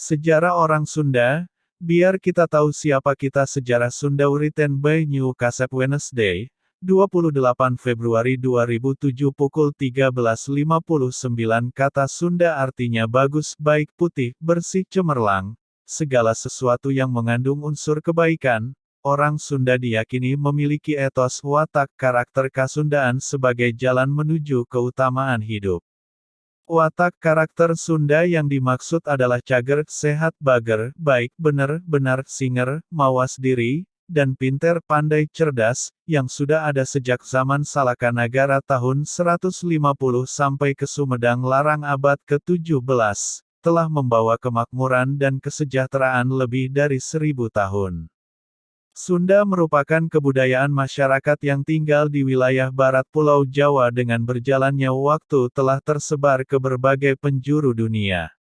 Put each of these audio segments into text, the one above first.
Sejarah orang Sunda, biar kita tahu siapa kita. Sejarah Sunda written by New Kasep Wednesday, 28 Februari 2007 pukul 13.59. Kata Sunda artinya bagus, baik, putih, bersih, cemerlang, segala sesuatu yang mengandung unsur kebaikan. Orang Sunda diyakini memiliki etos, watak, karakter Kasundaan sebagai jalan menuju keutamaan hidup. Watak karakter Sunda yang dimaksud adalah cager, sehat, bager, baik, bener, benar, singer, mawas diri, dan pinter, pandai, cerdas, yang sudah ada sejak zaman Salakanagara tahun 150 sampai ke Sumedang Larang abad ke-17, telah membawa kemakmuran dan kesejahteraan lebih dari 1000 tahun. Sunda merupakan kebudayaan masyarakat yang tinggal di wilayah barat Pulau Jawa. Dengan berjalannya waktu telah tersebar ke berbagai penjuru dunia.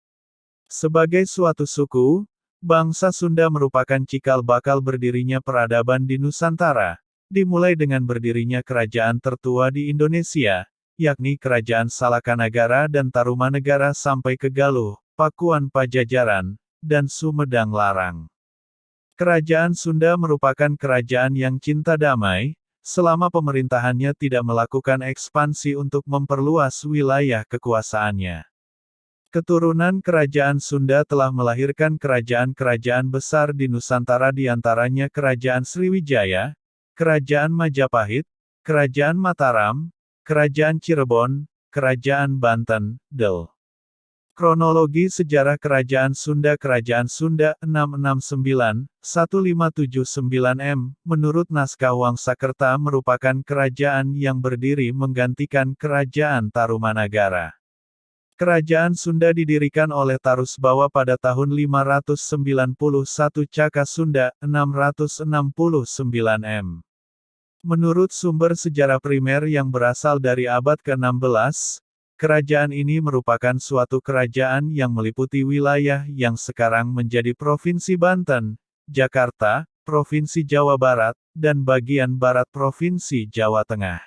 Sebagai suatu suku, bangsa Sunda merupakan cikal bakal berdirinya peradaban di Nusantara, dimulai dengan berdirinya kerajaan tertua di Indonesia, yakni Kerajaan Salakanagara dan Tarumanegara sampai ke Galuh, Pakuan Pajajaran, dan Sumedang Larang. Kerajaan Sunda merupakan kerajaan yang cinta damai, selama pemerintahannya tidak melakukan ekspansi untuk memperluas wilayah kekuasaannya. Keturunan kerajaan Sunda telah melahirkan kerajaan-kerajaan besar di Nusantara, di antaranya Kerajaan Sriwijaya, Kerajaan Majapahit, Kerajaan Mataram, Kerajaan Cirebon, Kerajaan Banten, Del. Kronologi sejarah Kerajaan Sunda. Kerajaan Sunda, 669-1579 menurut naskah Wangsakerta merupakan kerajaan yang berdiri menggantikan Kerajaan Tarumanagara. Kerajaan Sunda didirikan oleh Tarusbawa pada tahun 591 Caka Sunda, 669 Menurut sumber sejarah primer yang berasal dari abad ke-16, kerajaan ini merupakan suatu kerajaan yang meliputi wilayah yang sekarang menjadi Provinsi Banten, Jakarta, Provinsi Jawa Barat, dan bagian barat Provinsi Jawa Tengah.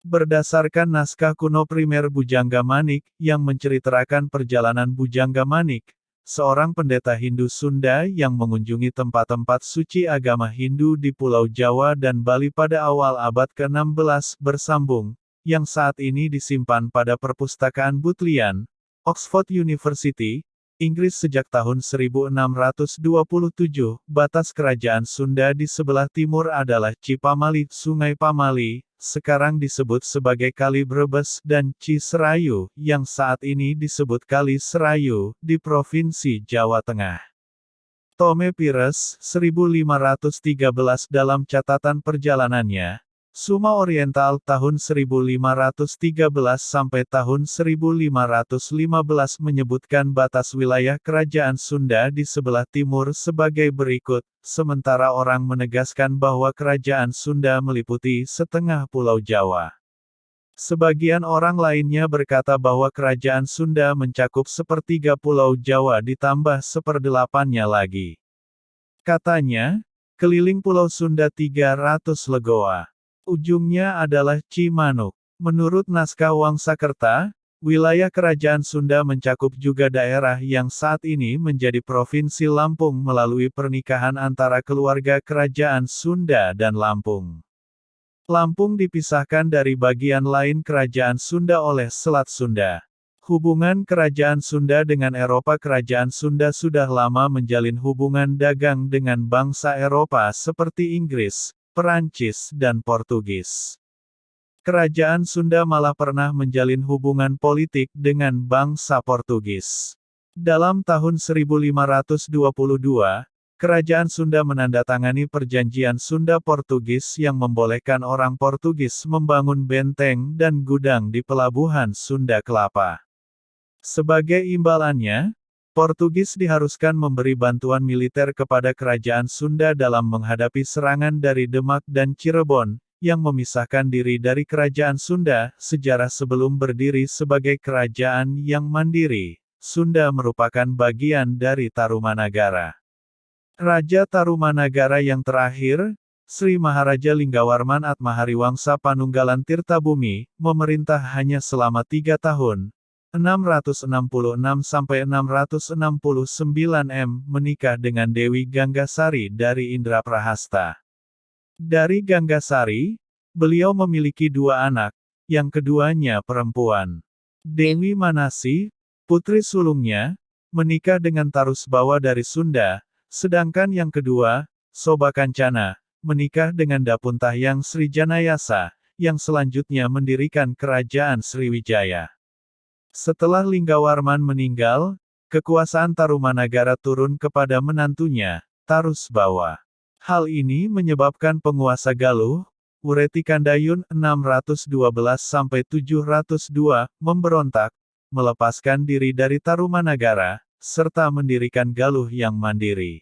Berdasarkan naskah kuno primer Bujangga Manik, yang menceritakan perjalanan Bujangga Manik, seorang pendeta Hindu Sunda yang mengunjungi tempat-tempat suci agama Hindu di Pulau Jawa dan Bali pada awal abad ke-16 bersambung, yang saat ini disimpan pada Perpustakaan Bodleian, Oxford University, Inggris sejak tahun 1627. Batas kerajaan Sunda di sebelah timur adalah Cipamali, Sungai Pamali, sekarang disebut sebagai Kali Brebes, dan Ciserayu, yang saat ini disebut Kali Serayu, di Provinsi Jawa Tengah. Tome Pires, 1513 dalam catatan perjalanannya, Suma Oriental tahun 1513 sampai tahun 1515 menyebutkan batas wilayah kerajaan Sunda di sebelah timur sebagai berikut, sementara orang menegaskan bahwa kerajaan Sunda meliputi setengah Pulau Jawa. Sebagian orang lainnya berkata bahwa kerajaan Sunda mencakup sepertiga Pulau Jawa ditambah seperdelapannya lagi. Katanya, keliling Pulau Sunda 300 legoa. Ujungnya adalah Cimanuk. Menurut naskah Wangsakerta, wilayah kerajaan Sunda mencakup juga daerah yang saat ini menjadi Provinsi Lampung melalui pernikahan antara keluarga kerajaan Sunda dan Lampung. Lampung dipisahkan dari bagian lain kerajaan Sunda oleh Selat Sunda. Hubungan kerajaan Sunda dengan Eropa. Kerajaan Sunda sudah lama menjalin hubungan dagang dengan bangsa Eropa seperti Inggris, Perancis, dan Portugis. Kerajaan Sunda malah pernah menjalin hubungan politik dengan bangsa Portugis. Dalam tahun 1522, Kerajaan Sunda menandatangani perjanjian Sunda-Portugis yang membolehkan orang Portugis membangun benteng dan gudang di pelabuhan Sunda Kelapa. Sebagai imbalannya, Portugis diharuskan memberi bantuan militer kepada kerajaan Sunda dalam menghadapi serangan dari Demak dan Cirebon, yang memisahkan diri dari kerajaan Sunda. Sejarah sebelum berdiri sebagai kerajaan yang mandiri, Sunda merupakan bagian dari Tarumanagara. Raja Tarumanagara yang terakhir, Sri Maharaja Linggawarman Atmahariwangsa Panunggalan Tirtabumi, memerintah hanya selama 3 tahun, 666–669 menikah dengan Dewi Ganggasari dari Indraprahasta. Dari Ganggasari, beliau memiliki dua anak, yang keduanya perempuan. Dewi Manasi, putri sulungnya, menikah dengan Tarusbawa dari Sunda, sedangkan yang kedua, Soba Kancana, menikah dengan Dapuntahyang Srijanayasa, yang selanjutnya mendirikan Kerajaan Sriwijaya. Setelah Linggawarman meninggal, kekuasaan Tarumanagara turun kepada menantunya, Tarusbawa. Hal ini menyebabkan penguasa Galuh, Wuretikandayun 612–702, memberontak, melepaskan diri dari Tarumanagara, serta mendirikan Galuh yang mandiri.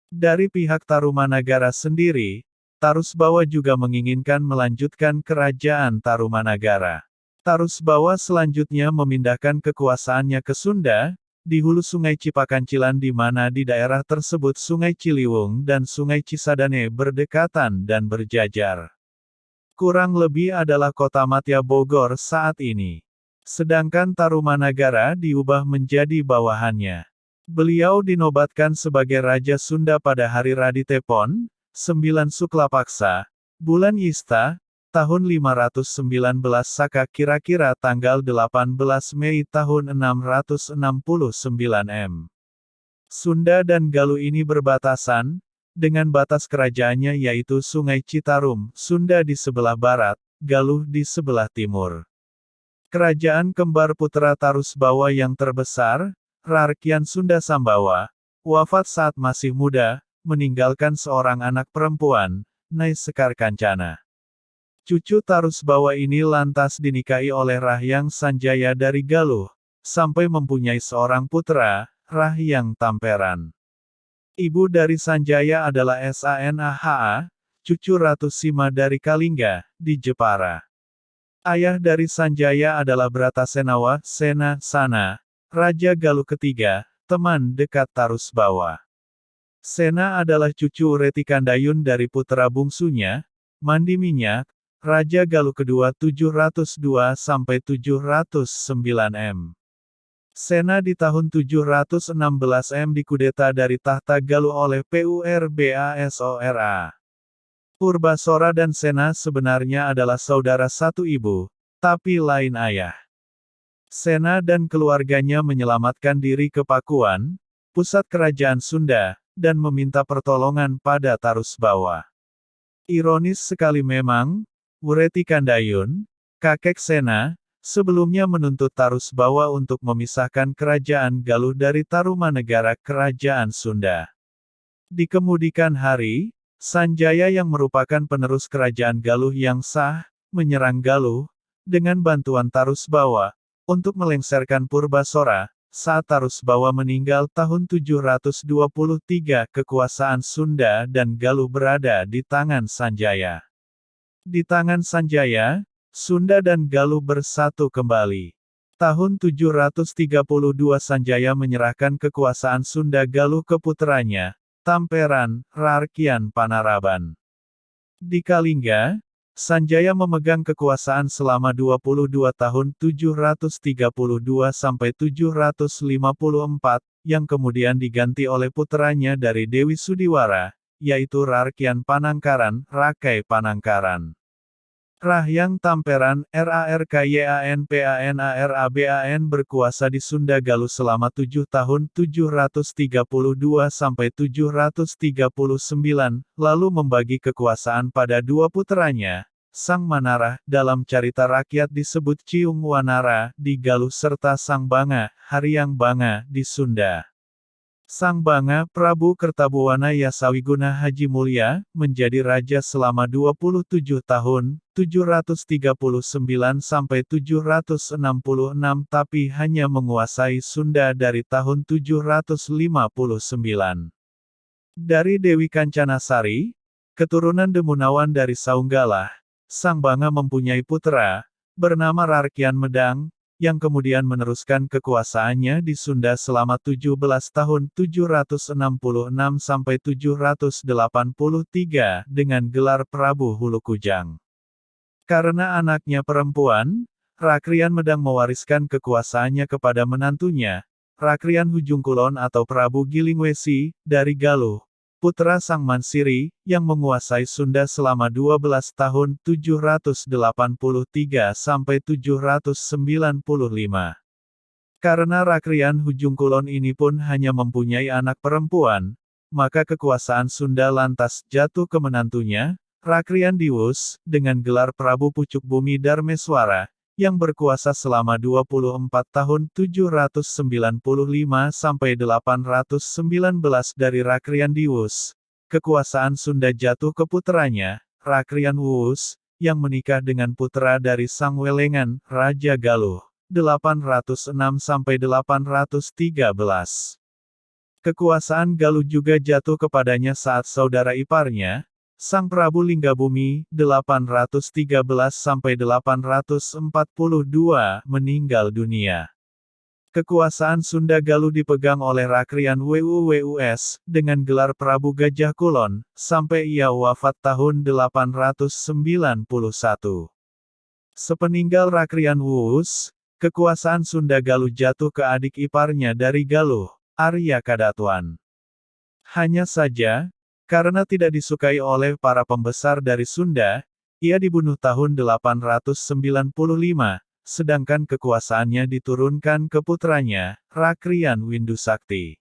Dari pihak Tarumanagara sendiri, Tarusbawa juga menginginkan melanjutkan kerajaan Tarumanagara. Tarusbawa selanjutnya memindahkan kekuasaannya ke Sunda, di hulu Sungai Cipakancilan di mana di daerah tersebut Sungai Ciliwung dan Sungai Cisadane berdekatan dan berjajar. Kurang lebih adalah kota Matya Bogor saat ini. Sedangkan Tarumanagara diubah menjadi bawahannya. Beliau dinobatkan sebagai Raja Sunda pada hari Raditepon, 9 Suklapaksa, bulan Yista, tahun 519 Saka kira-kira tanggal 18 Mei tahun 669 M. Sunda dan Galuh ini berbatasan, dengan batas kerajaannya yaitu Sungai Citarum, Sunda di sebelah barat, Galuh di sebelah timur. Kerajaan kembar putra Tarusbawa yang terbesar, Rarkyan Sunda Sambawa, wafat saat masih muda, meninggalkan seorang anak perempuan, Nyai Sekar Kancana. Cucu Tarusbawa ini lantas dinikahi oleh Rahyang Sanjaya dari Galuh, sampai mempunyai seorang putra, Rahyang Tamperan. Ibu dari Sanjaya adalah Sanaha, cucu Ratu Sima dari Kalingga, di Jepara. Ayah dari Sanjaya adalah Bratasenawa, Sena, Sana, Raja Galuh ketiga, teman dekat Tarusbawa. Sena adalah cucu Wuretikandayun dari putra bungsunya, Mandi Minyak, Raja Galuh kedua 702–709 M. Sena di tahun 716 M dikudeta dari tahta Galuh oleh Purbasora. Purbasora dan Sena sebenarnya adalah saudara satu ibu, tapi lain ayah. Sena dan keluarganya menyelamatkan diri ke Pakuan, pusat kerajaan Sunda, dan meminta pertolongan pada Tarusbawa. Ironis sekali memang, Wuretikandayun, kakek Sena, sebelumnya menuntut Tarusbawa untuk memisahkan kerajaan Galuh dari Tarumanegara kerajaan Sunda. Di kemudian hari, Sanjaya yang merupakan penerus kerajaan Galuh yang sah, menyerang Galuh, dengan bantuan Tarusbawa, untuk melengsarkan Purbasora. Saat Tarusbawa meninggal tahun 723 kekuasaan Sunda dan Galuh berada di tangan Sanjaya. Di tangan Sanjaya, Sunda dan Galuh bersatu kembali. Tahun 732 Sanjaya menyerahkan kekuasaan Sunda Galuh ke putranya, Tamperan, Rarkyan Panaraban. Di Kalingga, Sanjaya memegang kekuasaan selama 22 tahun 732–754, yang kemudian diganti oleh putranya dari Dewi Sudiwara, yaitu Rarkyan Panangkaran, Rakai Panangkaran. Rahyang Tamperan, Rarkyanpanaraban berkuasa di Sunda Galuh selama 7 tahun 732–739, lalu membagi kekuasaan pada dua putranya, Sang Manarah, dalam carita rakyat disebut Ciung Wanara, di Galuh serta Sang Banga, Haryang Banga, di Sunda. Sang Banga, Prabu Kertabuwana Yasawiguna Haji Mulya, menjadi raja selama 27 tahun, 739–766 tapi hanya menguasai Sunda dari tahun 759. Dari Dewi Kancanasari, keturunan Demunawan dari Saunggalah, Sang Banga mempunyai putra, bernama Rarkyan Medang, yang kemudian meneruskan kekuasaannya di Sunda selama 17 tahun 766–783 dengan gelar Prabu Hulu Kujang. Karena anaknya perempuan, Rakrian Medang mewariskan kekuasaannya kepada menantunya, Rakrian Hujungkulon atau Prabu Gilingwesi, dari Galuh, putra Sang Mansiri, yang menguasai Sunda selama 12 tahun 783–795. Karena Rakrian Hujungkulon ini pun hanya mempunyai anak perempuan, maka kekuasaan Sunda lantas jatuh ke menantunya, Rakrian Diwus, dengan gelar Prabu Pucuk Bumi Darmeswara, yang berkuasa selama 24 tahun 795–819 dari Rakrian Diwus. Kekuasaan Sunda jatuh ke putranya, Rakrian Wuwus, yang menikah dengan putra dari Sang Welengan, Raja Galuh. 806–813. Kekuasaan Galuh juga jatuh kepadanya saat saudara iparnya, Sang Prabu Linggabumi, 813–842, meninggal dunia. Kekuasaan Sunda Galuh dipegang oleh Rakrian Wuwus, dengan gelar Prabu Gajah Kulon, sampai ia wafat tahun 891. Sepeninggal Rakrian Wuwus, kekuasaan Sunda Galuh jatuh ke adik iparnya dari Galuh, Arya Kadatuan. Hanya saja, karena tidak disukai oleh para pembesar dari Sunda, ia dibunuh tahun 895, sedangkan kekuasaannya diturunkan ke putranya, Rakrian Windusakti.